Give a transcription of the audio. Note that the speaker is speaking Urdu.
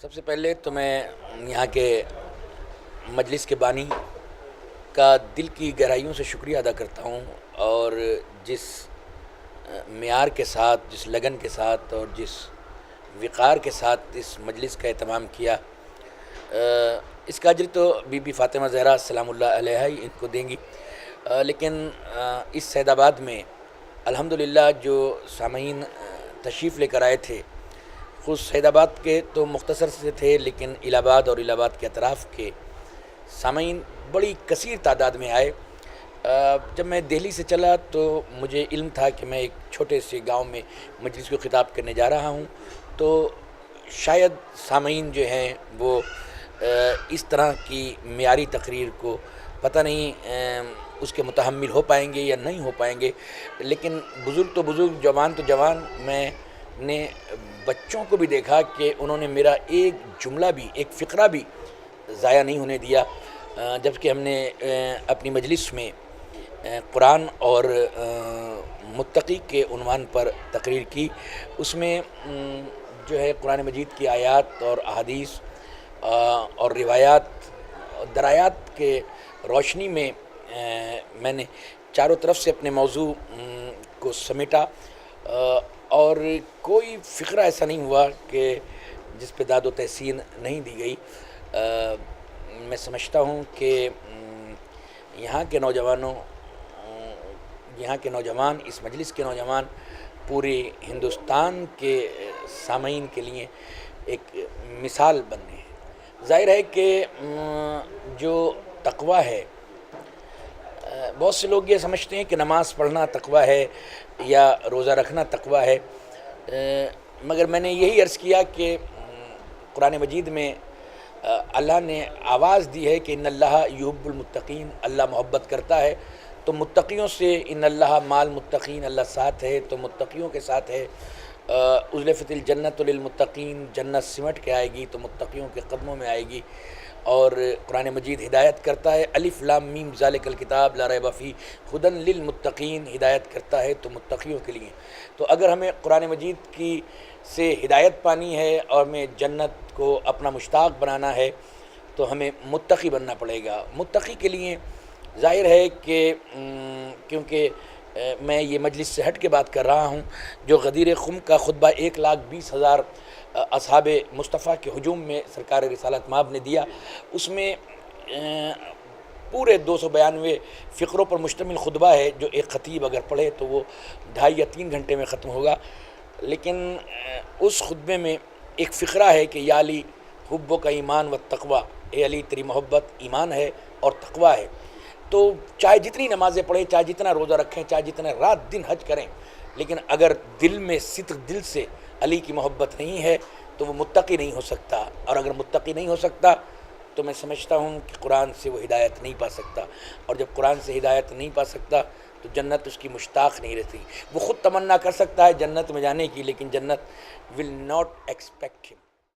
سب سے پہلے تو میں یہاں کے مجلس کے بانی کا دل کی گہرائیوں سے شکریہ ادا کرتا ہوں، اور جس معیار کے ساتھ، جس لگن کے ساتھ اور جس وقار کے ساتھ اس مجلس کا اہتمام کیا، اس کا اجر تو بی بی فاطمہ زہرا سلام اللہ علیہا ہی ان کو دیں گی، لیکن اس سید آباد میں الحمدللہ جو سامعین تشریف لے کر آئے تھے، خود سید آباد کے تو مختصر سے تھے، لیکن الہ آباد اور الہ آباد کے اطراف کے سامعین بڑی کثیر تعداد میں آئے۔ جب میں دہلی سے چلا تو مجھے علم تھا کہ میں ایک چھوٹے سے گاؤں میں مجلس کو خطاب کرنے جا رہا ہوں، تو شاید سامعین جو ہیں وہ اس طرح کی معیاری تقریر کو پتہ نہیں اس کے متحمل ہو پائیں گے یا نہیں ہو پائیں گے، لیکن بزرگ تو بزرگ، جوان تو جوان، میں نے بچوں کو بھی دیکھا کہ انہوں نے میرا ایک جملہ بھی، ایک فقرہ بھی ضائع نہیں ہونے دیا، جبکہ ہم نے اپنی مجلس میں قرآن اور متقی کے عنوان پر تقریر کی۔ اس میں جو ہے قرآن مجید کی آیات اور احادیث اور روایات درایات کے روشنی میں میں نے چاروں طرف سے اپنے موضوع کو سمیٹا، اور کوئی فقرہ ایسا نہیں ہوا کہ جس پہ داد و تحسین نہیں دی گئی۔ میں سمجھتا ہوں کہ یہاں کے نوجوانوں، یہاں کے نوجوان، اس مجلس کے نوجوان پورے ہندوستان کے سامعین کے لیے ایک مثال بن رہے ہیں۔ ظاہر ہے کہ جو تقویٰ ہے، بہت سے لوگ یہ سمجھتے ہیں کہ نماز پڑھنا تقویٰ ہے یا روزہ رکھنا تقویٰ ہے، مگر میں نے یہی عرض کیا کہ قرآن مجید میں اللہ نے آواز دی ہے کہ ان اللہ یحب المتقین، اللہ محبت کرتا ہے، تو متقیوں سے ان اللہ مال متقین، اللہ ساتھ ہے تو متقیوں کے ساتھ ہے۔ ازلفت الجنت للمتقین، جنت سمٹ کے آئے گی تو متقیوں کے قدموں میں آئے گی، اور قرآن مجید ہدایت کرتا ہے، الف لام میم ذالک الکتاب لا ریب فیہ ھدی للمتقین، ہدایت کرتا ہے تو متقیوں کے لیے۔ تو اگر ہمیں قرآن مجید کی سے ہدایت پانی ہے اور ہمیں جنت کو اپنا مشتاق بنانا ہے تو ہمیں متقی بننا پڑے گا۔ متقی کے لیے ظاہر ہے کہ کیونکہ میں یہ مجلس سے ہٹ کے بات کر رہا ہوں، جو غدیر خم کا خطبہ 1,20,000 اصحاب مصطفیٰ کے ہجوم میں سرکار رسالت مآب نے دیا، اس میں پورے 292 فقروں پر مشتمل خطبہ ہے، جو ایک خطیب اگر پڑھے تو وہ 2.5 یا 3 گھنٹے میں ختم ہوگا، لیکن اس خطبے میں ایک فقرہ ہے کہ یا علی حب کا ایمان و تقویٰ، اے علی تیری محبت ایمان ہے اور تقویٰ ہے۔ تو چاہے جتنی نمازیں پڑھیں، چاہے جتنا روزہ رکھیں، چاہے جتنا رات دن حج کریں، لیکن اگر دل میں صدق دل سے علی کی محبت نہیں ہے تو وہ متقی نہیں ہو سکتا، اور اگر متقی نہیں ہو سکتا تو میں سمجھتا ہوں کہ قرآن سے وہ ہدایت نہیں پا سکتا، اور جب قرآن سے ہدایت نہیں پا سکتا تو جنت اس کی مشتاق نہیں رہتی۔ وہ خود تمنا کر سکتا ہے جنت میں جانے کی، لیکن جنت ول ناٹ ایکسپیکٹ ہم۔